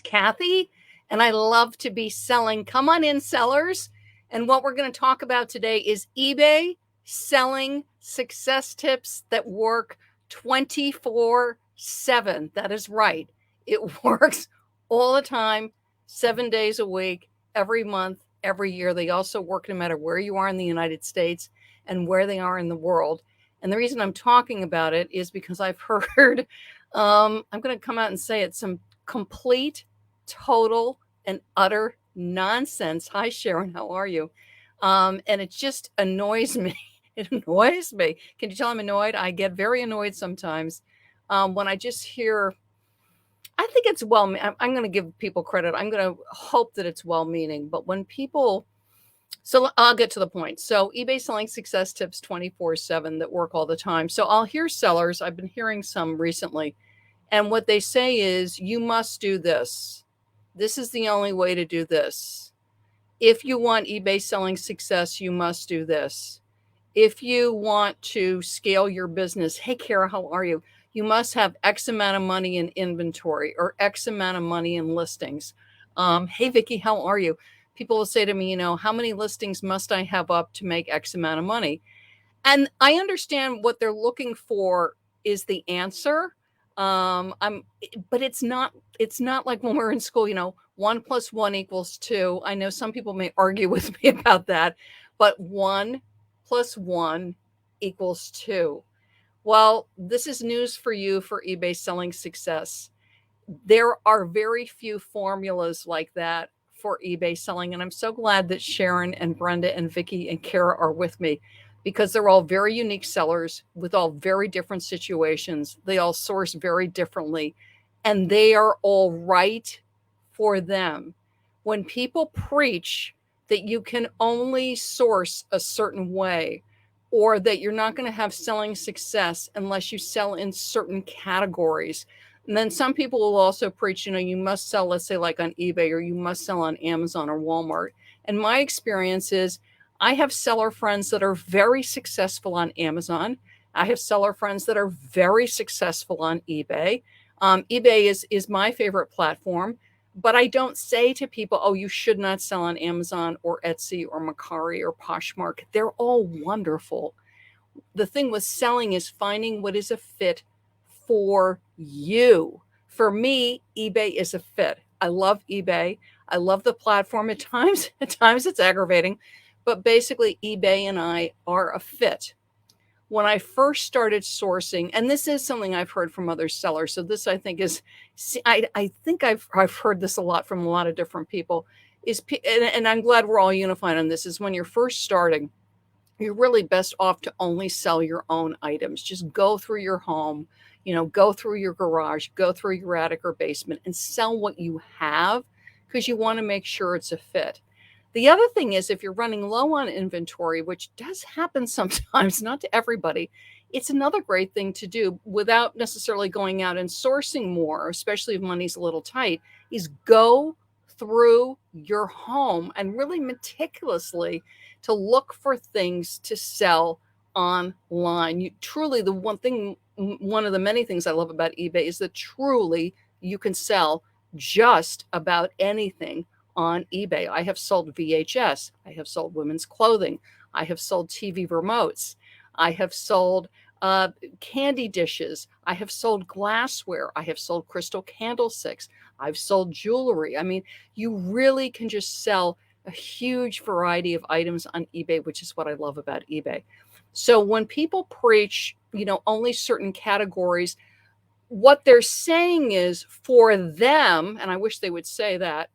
Kathy, and I love to be selling. Come on in, sellers. And what we're going to talk about today is eBay selling success tips that work 24/7. That is right. It works all the time, 7 days a week, every month, every year. They also work no matter where you are in the United States and where they are in the world. And the reason I'm talking about it is because I've heard, I'm going to come out and say it, some complete, total, and utter nonsense. Hi, Sharon. How are you? And it just annoys me. It annoys me. Can you tell I'm annoyed? I get very annoyed sometimes when I just hear. I think it's I'm going to give people credit. I'm going to hope that it's well-meaning. But when people, so I'll get to the point. So eBay selling success tips 24/7 that work all the time. So I'll hear sellers. I've been hearing some recently. And what they say is, you must do this. This is the only way to do this. If you want eBay selling success, you must do this. If you want to scale your business, hey, Kara, how are you? You must have X amount of money in inventory or X amount of money in listings. Hey, Vicki, how are you? People will say to me, how many listings must I have up to make X amount of money? And I understand what they're looking for is the answer. But it's not like when we're in school, 1+1 = 2. I know some people may argue with me about that, but 1+1 = 2. Well, this is news for you for eBay selling success. There are very few formulas like that for eBay selling. And I'm so glad that Sharon and Brenda and Vicki and Kara are with me, because they're all very unique sellers with all very different situations. They all source very differently, and they are all right for them. When people preach that you can only source a certain way, or that you're not going to have selling success unless you sell in certain categories. And then some people will also preach, you must sell, let's say like on eBay, or you must sell on Amazon or Walmart. And my experience is, I have seller friends that are very successful on Amazon. I have seller friends that are very successful on eBay. eBay is my favorite platform, but I don't say to people, oh, you should not sell on Amazon or Etsy or Mercari or Poshmark. They're all wonderful. The thing with selling is finding what is a fit for you. For me, eBay is a fit. I love eBay. I love the platform. At times it's aggravating, but basically eBay and I are a fit. When I first started sourcing, and this is something I've heard from other sellers, so this I think is, I think I've heard this a lot from a lot of different people, and I'm glad we're all unified on this, is when you're first starting, you're really best off to only sell your own items. Just go through your home, go through your garage, go through your attic or basement, and sell what you have, because you want to make sure it's a fit. The other thing is, if you're running low on inventory, which does happen sometimes, not to everybody, it's another great thing to do without necessarily going out and sourcing more, especially if money's a little tight, is go through your home and really meticulously to look for things to sell online. One of the many things I love about eBay is that truly you can sell just about anything on eBay. I have sold VHS. I have sold women's clothing. I have sold TV remotes. I have sold candy dishes. I have sold glassware. I have sold crystal candlesticks. I've sold jewelry. I mean, you really can just sell a huge variety of items on eBay, which is what I love about eBay. So when people preach, only certain categories, what they're saying is, for them, and I wish they would say that,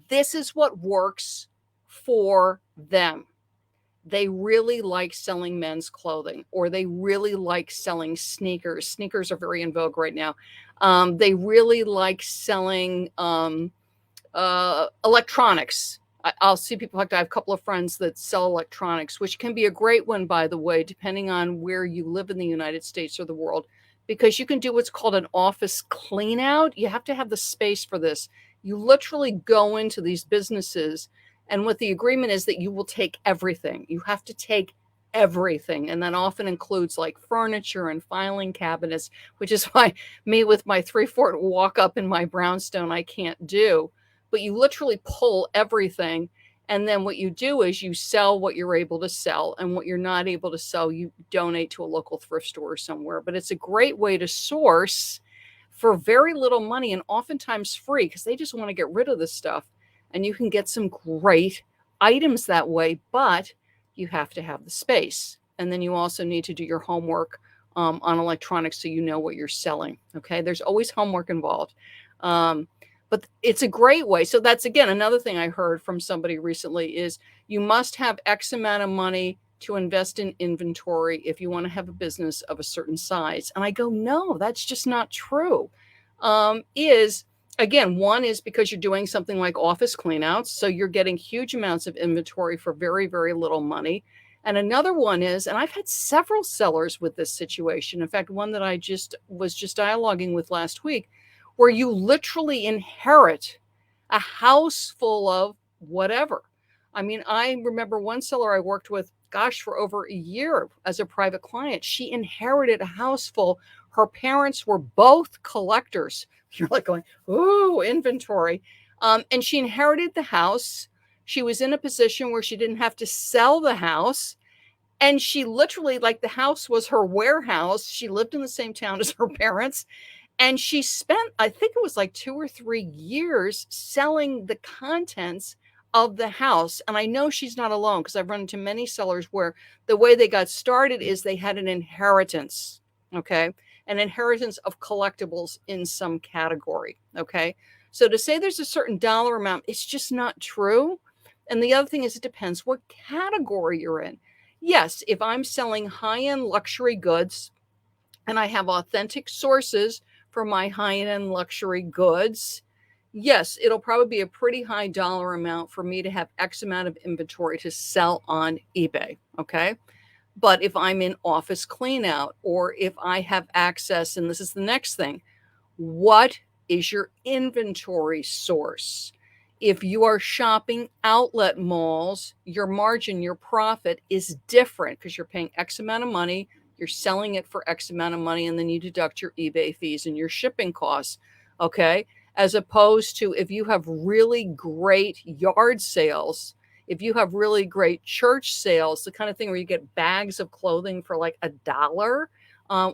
this is what works for them. They really like selling men's clothing, or they really like selling sneakers. Sneakers are very in vogue right now. They really like selling electronics. I'll see people, like I have a couple of friends that sell electronics, which can be a great one, by the way, depending on where you live in the United States or the world, because you can do what's called an office clean out. You have to have the space for this. You literally go into these businesses, and what the agreement is that you will take everything. You have to take everything. And that often includes like furniture and filing cabinets, which is why me with my 3/4 walk up in my brownstone, I can't do. But you literally pull everything. And then what you do is you sell what you're able to sell, and what you're not able to sell, you donate to a local thrift store or somewhere. But it's a great way to source for very little money and oftentimes free because they just want to get rid of this stuff. And you can get some great items that way, but you have to have the space. And then you also need to do your homework on electronics so you know what you're selling. Okay. There's always homework involved. But it's a great way. So that's, again, another thing I heard from somebody recently is you must have X amount of money to invest in inventory if you want to have a business of a certain size. And I go, no, that's just not true. Again, one is because you're doing something like office cleanouts. So you're getting huge amounts of inventory for very, very little money. And another one is, and I've had several sellers with this situation. In fact, one that I was dialoguing with last week, where you literally inherit a house full of whatever. I mean, I remember one seller I worked with, gosh, for over a year as a private client. She inherited a house full. Her parents were both collectors. You're like going, ooh, inventory. And she inherited the house. She was in a position where she didn't have to sell the house. And she literally, like, the house was her warehouse. She lived in the same town as her parents. And she spent, I think it was like 2 or 3 years selling the contents of the house. And I know she's not alone because I've run into many sellers where the way they got started is they had an inheritance, okay? An inheritance of collectibles in some category, okay? So to say there's a certain dollar amount, it's just not true. And the other thing is it depends what category you're in. Yes, if I'm selling high-end luxury goods and I have authentic sources for my high-end luxury goods, yes, it'll probably be a pretty high dollar amount for me to have X amount of inventory to sell on eBay, okay? But if I'm in office cleanout, or if I have access, and this is the next thing, what is your inventory source? If you are shopping outlet malls, your margin, your profit is different because you're paying X amount of money, you're selling it for X amount of money, and then you deduct your eBay fees and your shipping costs, okay? As opposed to if you have really great yard sales, if you have really great church sales, the kind of thing where you get bags of clothing for like $1,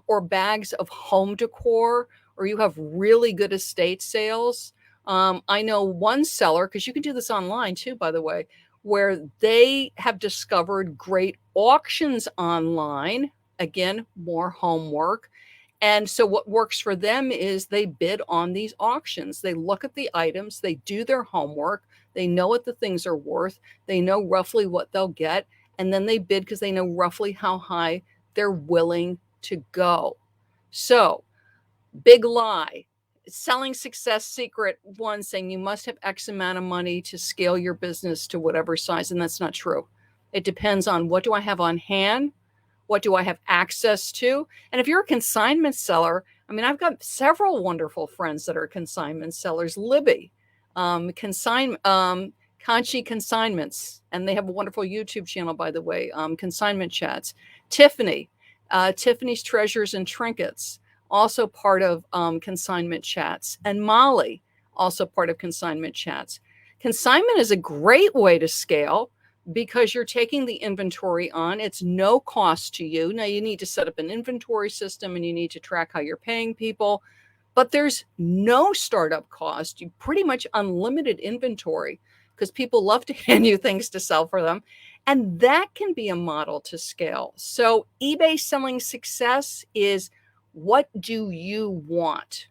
or bags of home decor, or you have really good estate sales. I know one seller, because you can do this online too, by the way, where they have discovered great auctions online. Again, more homework. And so what works for them is they bid on these auctions. They look at the items, they do their homework, they know what the things are worth, they know roughly what they'll get, and then they bid because they know roughly how high they're willing to go. So, big lie. Selling Success Secret 1 saying you must have X amount of money to scale your business to whatever size, and that's not true. It depends on what do I have on hand, what do I have access to? And if you're a consignment seller, I mean, I've got several wonderful friends that are consignment sellers. Libby, Conchi Consignments, and they have a wonderful YouTube channel, by the way, Consignment Chats. Tiffany, Tiffany's Treasures and Trinkets, also part of Consignment Chats. And Molly, also part of Consignment Chats. Consignment is a great way to scale because you're taking the inventory on. It's no cost to you. Now, you need to set up an inventory system and you need to track how you're paying people, but there's no startup cost. You pretty much unlimited inventory because people love to hand you things to sell for them. And that can be a model to scale. So eBay Selling Success is, what do you want?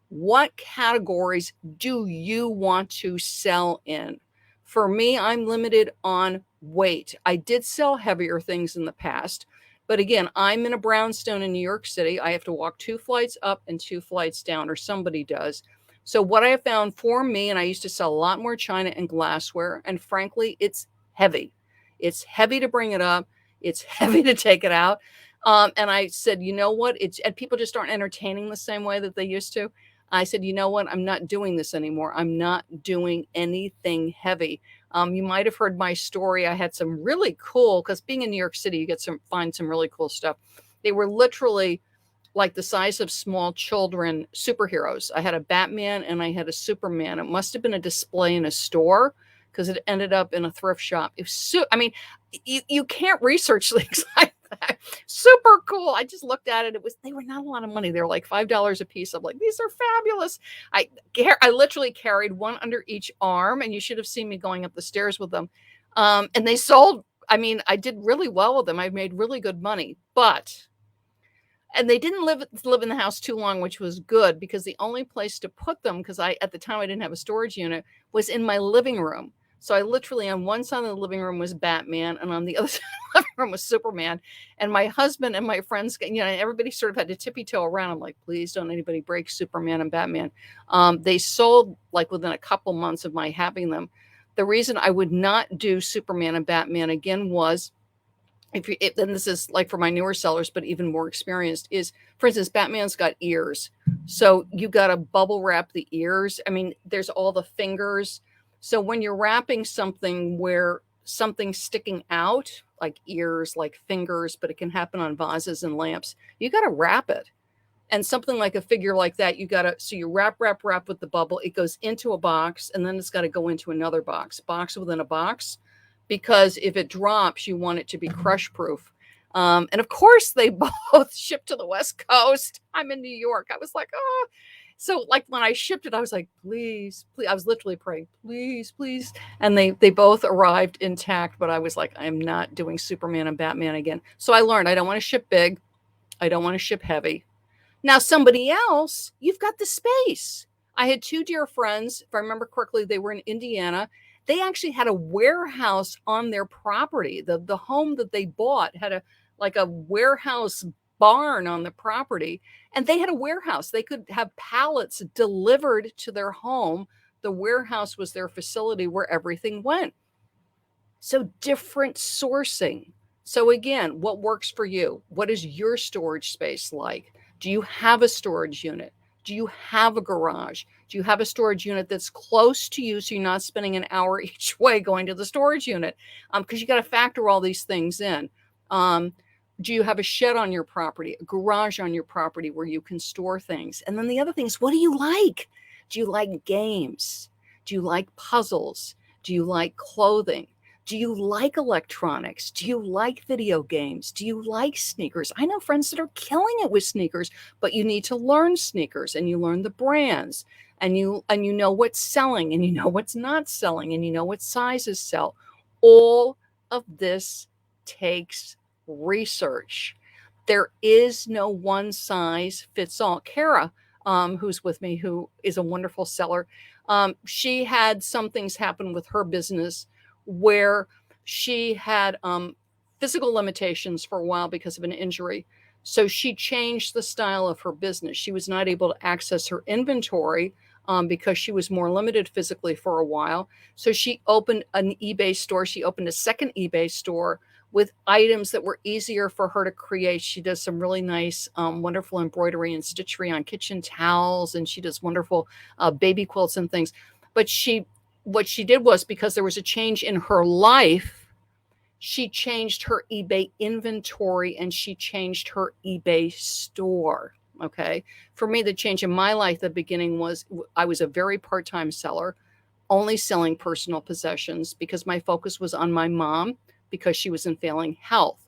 What categories do you want to sell in? For me, I'm limited on weight. I did sell heavier things in the past, but again, I'm in a brownstone in New York City. I have to walk 2 flights up and 2 flights down, or somebody does. So what I have found for me, and I used to sell a lot more china and glassware, and frankly, it's heavy. It's heavy to bring it up. It's heavy to take it out. And I said, you know what? And people just aren't entertaining the same way that they used to. I said, you know what? I'm not doing this anymore. I'm not doing anything heavy. You might have heard my story. I had some really cool, because being in New York City, you find some really cool stuff. They were literally like the size of small children superheroes. I had a Batman and I had a Superman. It must have been a display in a store because it ended up in a thrift shop. It was I mean, you can't research things like that. Super cool. I just looked at it. They were not a lot of money. They were like $5 a piece. I'm like, these are fabulous. I literally carried one under each arm, and you should have seen me going up the stairs with them. And they sold. I mean, I did really well with them. I made really good money, and they didn't live in the house too long, which was good because the only place to put them, because at the time I didn't have a storage unit, was in my living room. So I literally, on one side of the living room was Batman, and on the other side of the living room was Superman. And my husband and my friends, everybody sort of had to tippy-toe around. I'm like, please don't anybody break Superman and Batman. They sold like within a couple months of my having them. The reason I would not do Superman and Batman again was, then this is like for my newer sellers, but even more experienced, is, for instance, Batman's got ears. So you got to bubble wrap the ears. I mean, there's all the fingers. So when you're wrapping something where something's sticking out, like ears, like fingers, but it can happen on vases and lamps, you got to wrap it. And something like a figure like that, so you wrap with the bubble. It goes into a box, and then it's got to go into another box within a box. Because if it drops, you want it to be crush proof. And of course, they both shipped to the West Coast. I'm in New York. I was like, oh. So like when I shipped it, I was like, please, please. I was literally praying, please, please. And they both arrived intact. But I was like, I'm not doing Superman and Batman again. So I learned I don't want to ship big. I don't want to ship heavy. Now, somebody else, you've got the space. I had two dear friends, if I remember correctly, they were in Indiana. They actually had a warehouse on their property. The home that they bought had a warehouse barn on the property, and they had a warehouse. They could have pallets delivered to their home. The warehouse was their facility where everything went. So different sourcing. So again, what works for you? What is your storage space like? Do you have a storage unit? Do you have a garage? Do you have a storage unit that's close to you so you're not spending an hour each way going to the storage unit? Because you got to factor all these things in. Do you have a shed on your property, a garage on your property where you can store things? And then the other thing is, what do you like? Do you like games? Do you like puzzles? Do you like clothing? Do you like electronics? Do you like video games? Do you like sneakers? I know friends that are killing it with sneakers, but you need to learn sneakers, and you learn the brands, and you know what's selling, and you know what's not selling, and you know what sizes sell. All of this takes research. There is no one size fits all. Kara, who's with me, who is a wonderful seller, she had some things happen with her business where she had physical limitations for a while because of an injury. So she changed the style of her business. She was not able to access her inventory because she was more limited physically for a while. So she opened an eBay store. She opened a second eBay store with items that were easier for her to create. She does some really nice, wonderful embroidery and stitchery on kitchen towels, and she does wonderful baby quilts and things. But what she did was, because there was a change in her life, she changed her eBay inventory and she changed her eBay store. Okay. For me, the change in my life at the beginning was I was a very part-time seller, only selling personal possessions because my focus was on my mom because she was in failing health.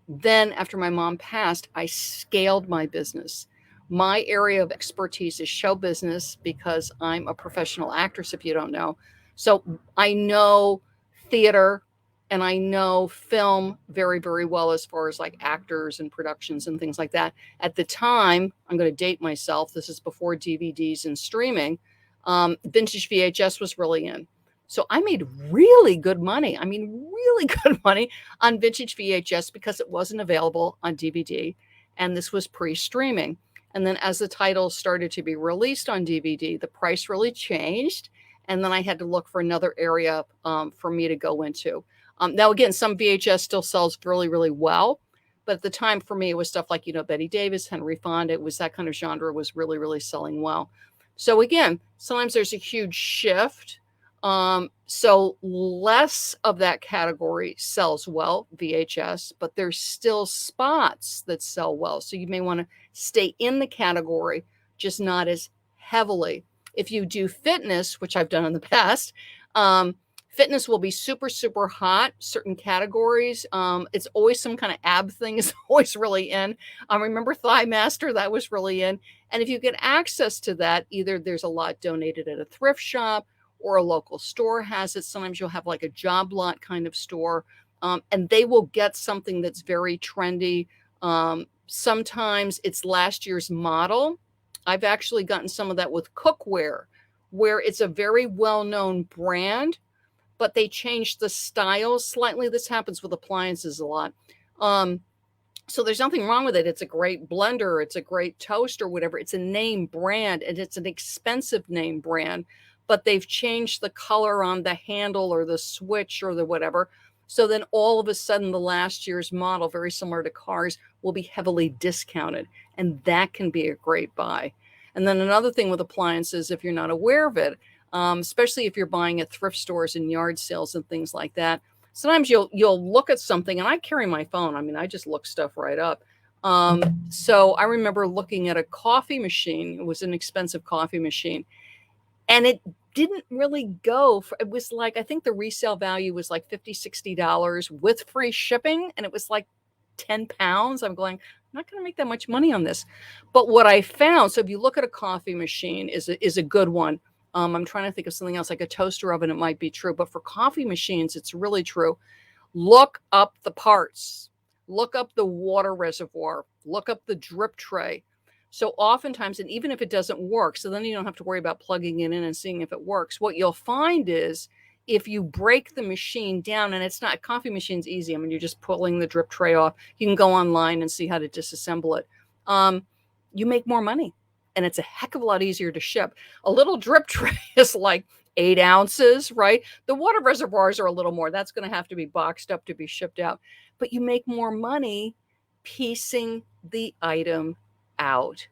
Then after my mom passed, I scaled my business. My area of expertise is show business because I'm a professional actress, if you don't know. So I know theater and I know film very, very well as far as like actors and productions and things like that. At the time, I'm going to date myself. This is before DVDs and streaming. Vintage VHS was really in. So I made really good money. I mean, really good money on vintage VHS because it wasn't available on DVD. And this was pre-streaming. And then as the titles started to be released on DVD, the price really changed. And then I had to look for another area for me to go into. Now, again, some VHS still sells really, really well. But at the time for me, it was stuff like, Betty Davis, Henry Fonda. It was that kind of genre was really, really selling well. So again, sometimes there's a huge shift. So less of that category sells well, VHS, but there's still spots that sell well. So you may want to stay in the category, just not as heavily. If you do fitness, which I've done in the past, fitness will be super, super hot, certain categories. It's always some kind of ab thing is always really in. Remember Thigh Master? That was really in. And if you get access to that, either there's a lot donated at a thrift shop or a local store has it. Sometimes you'll have like a job lot kind of store, and they will get something that's very trendy. Sometimes it's last year's model. I've actually gotten some of that with cookware, where it's a very well-known brand, but they changed the style slightly. This happens with appliances a lot. So there's nothing wrong with it. It's a great blender. It's a great toaster, whatever. It's a name brand, and it's an expensive name brand, but they've changed the color on the handle or the switch or the whatever. So then all of a sudden the last year's model, very similar to cars, will be heavily discounted. And that can be a great buy. And then another thing with appliances, if you're not aware of it, especially if you're buying at thrift stores and yard sales and things like that, sometimes you'll look at something, and I carry my phone. I mean, I just look stuff right up. So I remember looking at a coffee machine. It was an expensive coffee machine, and it didn't really go for, it was like, I think the resale value was like $50, $60 with free shipping. And it was like 10 pounds. I'm going, I'm not going to make that much money on this. But what I found, so if you look at a coffee machine is a good one. I'm trying to think of something else, like a toaster oven. It might be true, but for coffee machines, it's really true. Look up the parts, look up the water reservoir, look up the drip tray. So oftentimes, and even if it doesn't work, so then you don't have to worry about plugging it in and seeing if it works. What you'll find is if you break the machine down, and it's not, coffee machine's easy. I mean, you're just pulling the drip tray off. You can go online and see how to disassemble it. You make more money, and it's a heck of a lot easier to ship. A little drip tray is like 8 ounces, right? The water reservoirs are a little more. That's going to have to be boxed up to be shipped out. But you make more money piecing the item out.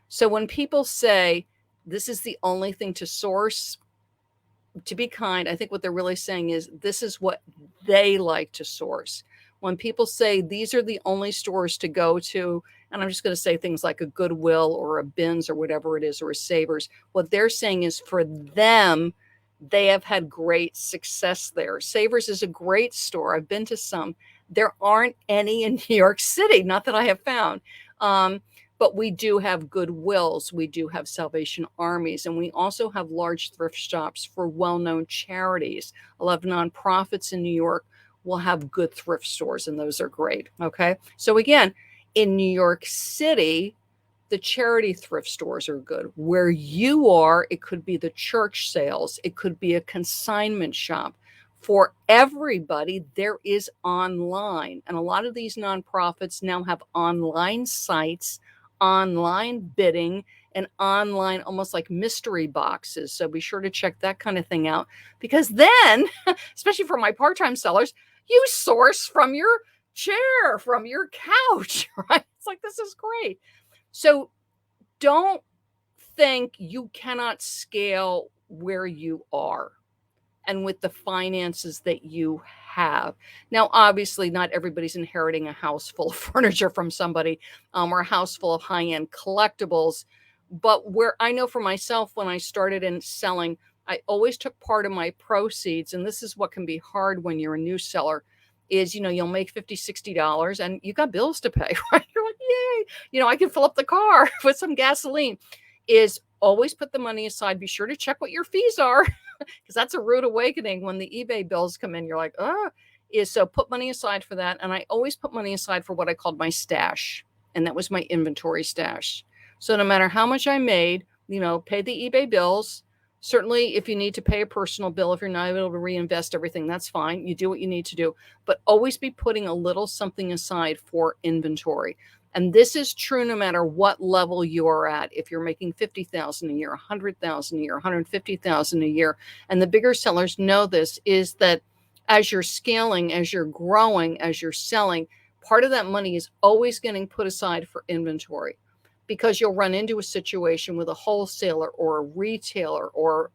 So when people say this is the only thing to source, to be kind, I think what they're really saying is this is what they like to source. When people say these are the only stores to go to, and I'm just going to say things like a Goodwill or a Bins or whatever it is, or a Savers, what they're saying is for them, they have had great success there. Savers is a great store. I've been to some. There aren't any in New York City, not that I have found. But we do have Goodwills, we do have Salvation Armies, and we also have large thrift shops for well-known charities. A lot of nonprofits in New York will have good thrift stores, and those are great, okay? So again, in New York City, the charity thrift stores are good. Where you are, it could be the church sales, it could be a consignment shop. For everybody, there is online, and a lot of these nonprofits now have online sites, online bidding, and online almost like mystery boxes. So be sure to check that kind of thing out, because then, especially for my part-time sellers, you source from your chair, from your couch, right? It's like, this is great. So don't think you cannot scale where you are and with the finances that you have. Now, obviously, not everybody's inheriting a house full of furniture from somebody, or a house full of high-end collectibles. But where I know for myself, when I started in selling, I always took part of my proceeds, and this is what can be hard when you're a new seller, is, you'll make $50, $60 and you got bills to pay, right? You're like, yay, I can fill up the car with some gasoline. Is always put the money aside. Be sure to check what your fees are, because that's a rude awakening when the eBay bills come in. You're like, so put money aside for that. And I always put money aside for what I called my stash. And that was my inventory stash. So no matter how much I made, pay the eBay bills. Certainly, if you need to pay a personal bill, if you're not able to reinvest everything, that's fine. You do what you need to do. But always be putting a little something aside for inventory. And this is true no matter what level you're at. If you're making $50,000 a year, $100,000 a year, $150,000 a year, and the bigger sellers know this, is that as you're scaling, as you're growing, as you're selling, part of that money is always getting put aside for inventory, because you'll run into a situation with a wholesaler or a retailer, or,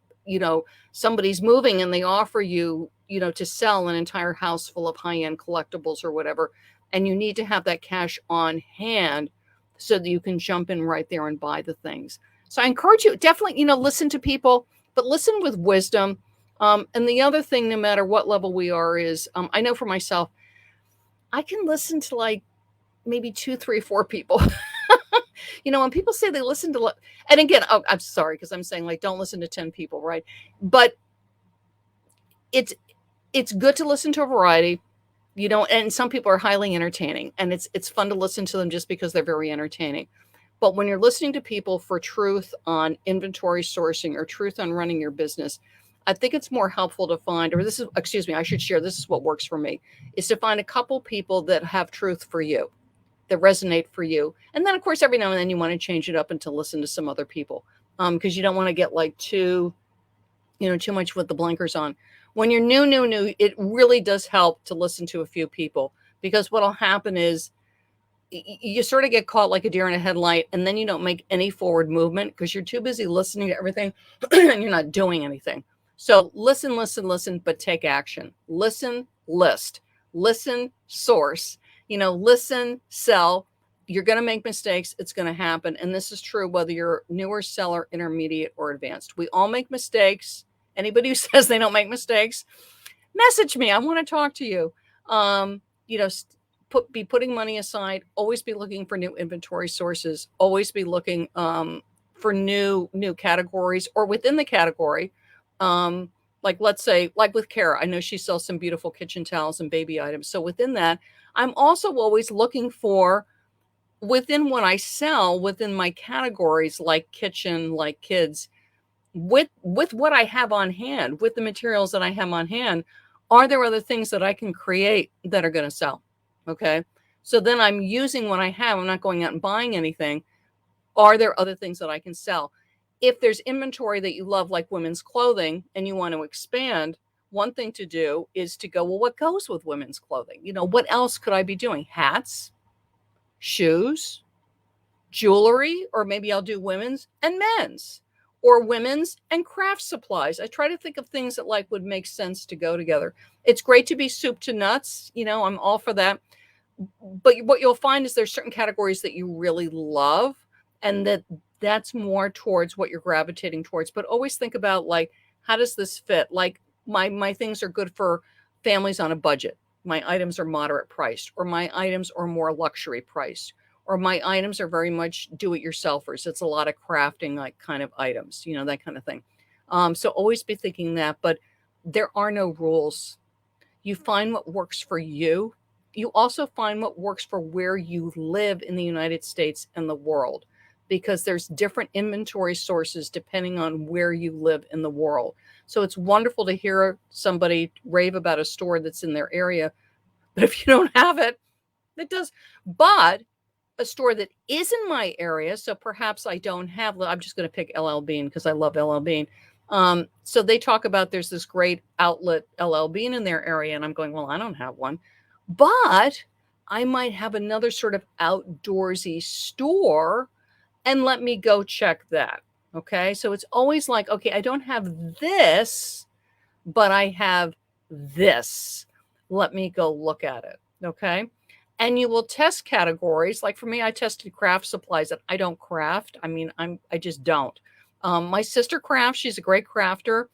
somebody's moving and they offer you, to sell an entire house full of high-end collectibles or whatever. And you need to have that cash on hand so that you can jump in right there and buy the things. So I encourage you, definitely, listen to people, but listen with wisdom. And the other thing, no matter what level we are, is I know for myself, I can listen to like maybe 2, 3, 4 people. When people say they listen to, and again, I'm sorry, because I'm saying like, don't listen to 10 people, right? But it's good to listen to a variety, and some people are highly entertaining, and it's fun to listen to them just because they're very entertaining. But when you're listening to people for truth on inventory sourcing or truth on running your business, I think it's more helpful to find, I should share, this is what works for me, is to find a couple people that have truth for you, that resonate for you. And then of course, every now and then you want to change it up and to listen to some other people. Because you don't want to get like too much with the blinkers on. When you're new, it really does help to listen to a few people, because what'll happen is you sort of get caught like a deer in a headlight, and then you don't make any forward movement because you're too busy listening to everything and you're not doing anything. So listen, but take action. Listen, list, listen, source, listen, sell. You're going to make mistakes. It's going to happen. And this is true whether you're newer seller, intermediate, or advanced. We all make mistakes. Anybody who says they don't make mistakes, message me. I want to talk to you. Be putting money aside. Always be looking for new inventory sources. Always be looking for new categories, or within the category. Like let's say, like with Kara, I know she sells some beautiful kitchen towels and baby items. So within that, I'm also always looking for, within what I sell, within my categories, like kitchen, like kids, with what I have on hand, with the materials that I have on hand, are there other things that I can create that are going to sell? Okay. So then I'm using what I have. I'm not going out and buying anything. Are there other things that I can sell? If there's inventory that you love, like women's clothing, and you want to expand, one thing to do is to go, well, what goes with women's clothing? What else could I be doing? Hats, shoes, jewelry, or maybe I'll do women's and men's, or women's and craft supplies. I try to think of things that like would make sense to go together. It's great to be soup to nuts. I'm all for that. But what you'll find is there's certain categories that you really love, and that's more towards what you're gravitating towards. But always think about, like, how does this fit? Like my things are good for families on a budget. My items are moderate priced, or my items are more luxury priced, or my items are very much do-it-yourselfers. It's a lot of crafting, like kind of items, that kind of thing. So always be thinking that, but there are no rules. You find what works for you. You also find what works for where you live in the United States and the world, because there's different inventory sources depending on where you live in the world. So it's wonderful to hear somebody rave about a store that's in their area, but if you don't have it, it does. But a store that is in my area, so perhaps I don't have, I'm just going to pick LL Bean because I love LL Bean. So they talk about there's this great outlet, LL Bean, in their area, and I'm going, well, I don't have one, but I might have another sort of outdoorsy store, and let me go check that. Okay. So it's always like, okay, I don't have this, but I have this. Let me go look at it. Okay. And you will test categories. Like for me, I tested craft supplies that I don't craft. I mean, I just don't. My sister crafts. She's a great crafter.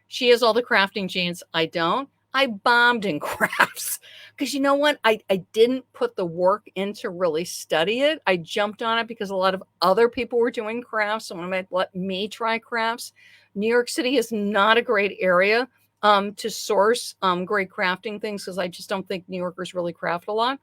She has all the crafting genes. I don't. I bombed in crafts because you know what? I didn't put the work in to really study it. I jumped on it because a lot of other people were doing crafts. So I'm let me try crafts. New York City is not a great area to source great crafting things, because I just don't think New Yorkers really craft a lot.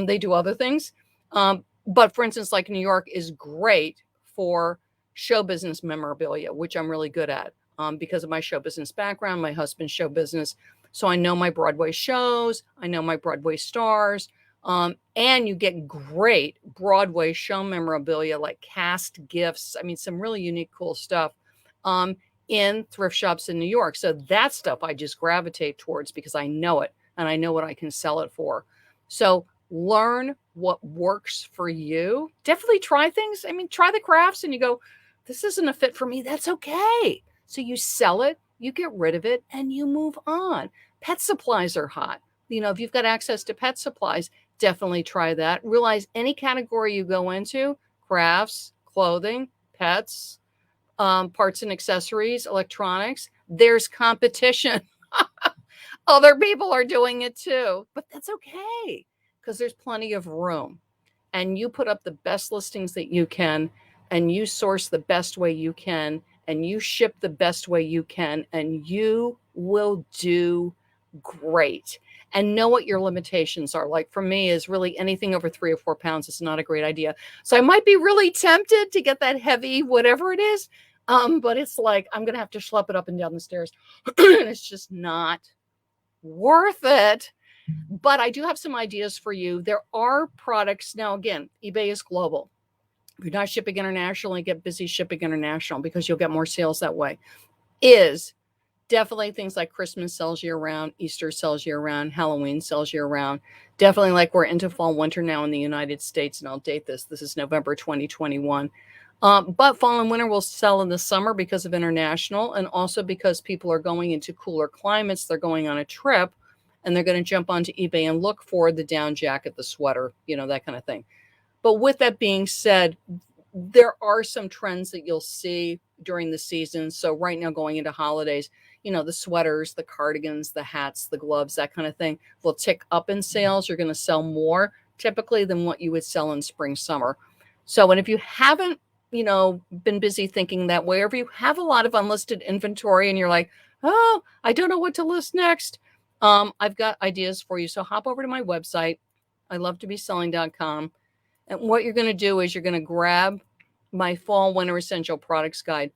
They do other things. But for instance, like New York is great for show business memorabilia, which I'm really good at because of my show business background, my husband's show business. So I know my Broadway shows, I know my Broadway stars, and you get great Broadway show memorabilia like cast gifts. I mean, some really unique, cool stuff in thrift shops in New York. So that stuff I just gravitate towards because I know it and I know what I can sell it for. So learn what works for you, definitely try things. I mean, try the crafts and you go, this isn't a fit for me. That's okay. So you sell it, you get rid of it, and you move on. Pet supplies are hot. If you've got access to pet supplies, definitely try that. Realize any category you go into, crafts, clothing, pets, parts and accessories, electronics, there's competition. Other people are doing it too, but that's okay because there's plenty of room. And you put up the best listings that you can, and you source the best way you can, and you ship the best way you can, and you will do great. And know what your limitations are. Like for me, is really anything over 3 or 4 pounds is not a great idea. So I might be really tempted to get that heavy, whatever it is. But it's like I'm gonna have to schlep it up and down the stairs. And it's just not worth it. But I do have some ideas for you. There are products now. Again, eBay is global. If you're not shipping internationally, get busy shipping international because you'll get more sales that way. Is definitely things like Christmas sells year round, Easter sells year round, Halloween sells year round. Definitely, like we're into fall, winter now in the United States, and I'll date this. This is November 2021. But fall and winter will sell in the summer because of international, and also because people are going into cooler climates. They're going on a trip, and they're going to jump onto eBay and look for the down jacket, the sweater, that kind of thing. But with that being said, there are some trends that you'll see during the season. So right now, going into holidays, the sweaters, the cardigans, the hats, the gloves, that kind of thing will tick up in sales. You're going to sell more typically than what you would sell in spring, summer. So, and if you haven't, been busy thinking that way, or if you have a lot of unlisted inventory and you're like, oh, I don't know what to list next, I've got ideas for you. So hop over to my website, ilovetobeselling.com. And what you're going to do is you're going to grab my fall winter essential products guide.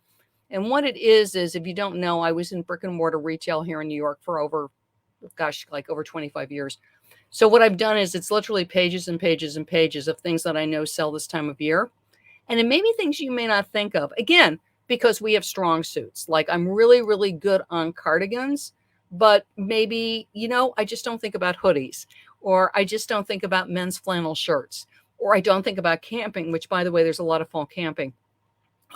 And what it is if you don't know, I was in brick and mortar retail here in New York for over 25 years. So what I've done is it's literally pages and pages and pages of things that I know sell this time of year. And it may be things you may not think of. Again, because we have strong suits. Like I'm really, really good on cardigans, but maybe, I just don't think about hoodies, or I just don't think about men's flannel shirts, or I don't think about camping, which, by the way, there's a lot of fall camping.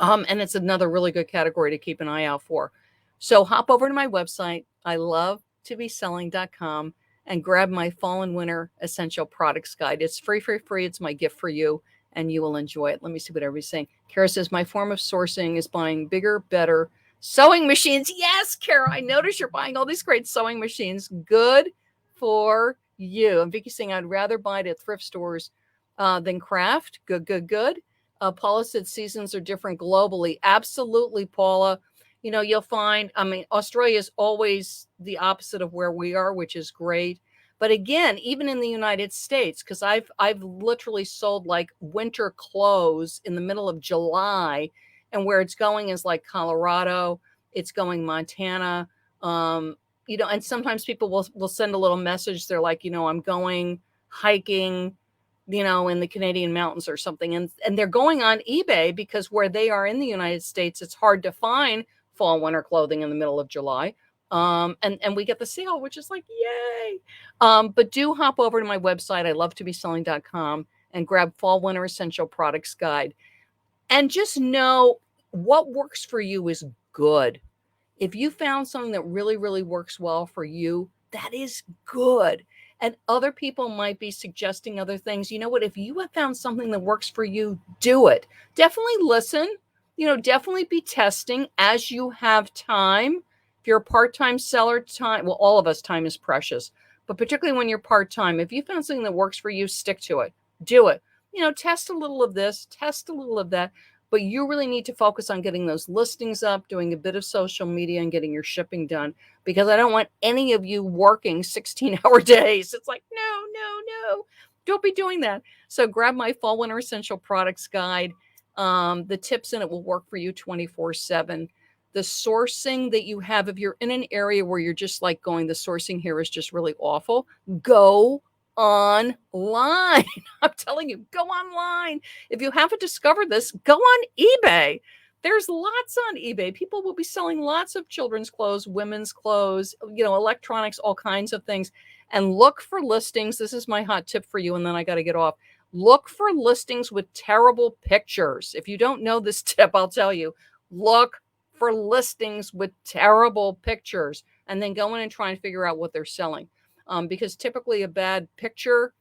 And it's another really good category to keep an eye out for. So hop over to my website, ilovetobeselling.com, and grab my fall and winter essential products guide. It's free. It's my gift for you, and you will enjoy it. Let me see what everybody's saying. Kara says, my form of sourcing is buying bigger, better sewing machines. Yes, Kara, I notice you're buying all these great sewing machines. Good for you. And Vicky's saying, I'd rather buy it at thrift stores than craft. Good. Paula said seasons are different globally. Absolutely, Paula. You'll find, Australia is always the opposite of where we are, which is great. But again, even in the United States, because I've literally sold like winter clothes in the middle of July, and where it's going is like Colorado, it's going Montana, and sometimes people will send a little message. They're like, I'm going hiking, in the Canadian mountains or something. And they're going on eBay because where they are in the United States, it's hard to find fall, winter clothing in the middle of July. And we get the sale, which is like, yay. But do hop over to my website, ilovetobeselling.com, and grab fall, winter essential products guide. And just know what works for you is good. If you found something that really, really works well for you, that is good. And other people might be suggesting other things. You know what? If you have found something that works for you, do it. Definitely listen. Definitely be testing as you have time. If you're a part-time seller, time, well, all of us, time is precious. But particularly when you're part-time, if you found something that works for you, stick to it. Do it. Test a little of this, test a little of that. But you really need to focus on getting those listings up, doing a bit of social media, and getting your shipping done, because I don't want any of you working 16-hour days. It's like, no, don't be doing that. So grab my fall, winter essential products guide. The tips in it will work for you 24/7. The sourcing that you have, if you're in an area where you're just like going, the sourcing here is just really awful, go online. I'm telling you, go online. If you haven't discovered this, go on eBay. There's lots on eBay. People will be selling lots of children's clothes, women's clothes, electronics, all kinds of things. And look for listings. This is my hot tip for you. And then I got to get off. Look for listings with terrible pictures. If you don't know this tip, I'll tell you, look for listings with terrible pictures and then go in and try and figure out what they're selling. Because typically a bad picture,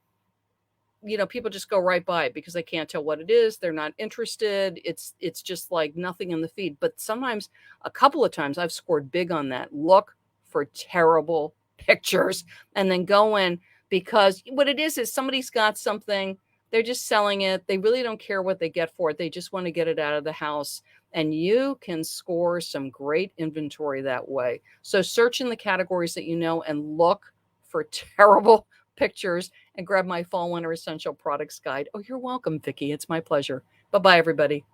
people just go right by it because they can't tell what it is. They're not interested. It's just like nothing in the feed. But sometimes, a couple of times, I've scored big on that. Look for terrible pictures and then go in, because what it is somebody's got something, they're just selling it. They really don't care what they get for it. They just want to get it out of the house. And you can score some great inventory that way. So search in the categories that you know and look for terrible pictures and grab my Fall Winter Essential Products Guide. Oh, you're welcome, Vicki. It's my pleasure. Bye-bye, everybody.